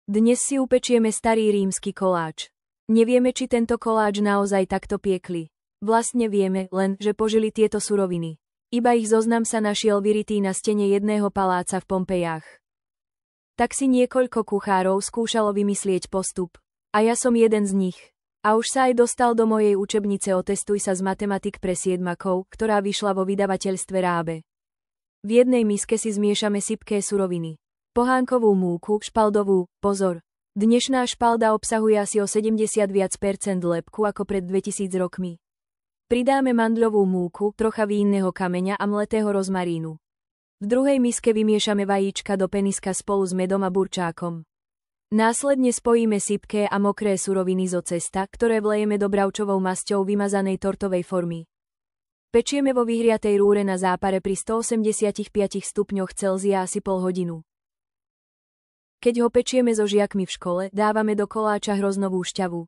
Dnes si upečieme starý rímsky koláč. Nevieme, či tento koláč naozaj takto piekli. Vlastne vieme len, že požili tieto suroviny. Iba ich zoznam sa našiel vyritý na stene jedného paláca v Pompejách. Tak si niekoľko kuchárov skúšalo vymyslieť postup. A ja som jeden z nich. A už sa aj dostal do mojej učebnice Otestuj sa z matematik pre siedmakov, ktorá vyšla vo vydavateľstve Rábe. V jednej miske si zmiešame sypké suroviny. Pohánkovú múku, špaldovú, pozor. Dnešná špalda obsahuje asi o 70 viac percent lepku ako pred 2000 rokmi. Pridáme mandľovú múku, trocha vínneho kameňa a mletého rozmarínu. V druhej miske vymiešame vajíčka do peniska spolu s medom a burčákom. Následne spojíme sypké a mokré suroviny zo cesta, ktoré vlejeme do bravčovou masťou vymazanej tortovej formy. Pečieme vo vyhriatej rúre na zápare pri 185 stupňoch Celzia asi pol hodinu. Keď ho pečieme so žiakmi v škole, dávame do koláča hroznovú šťavu.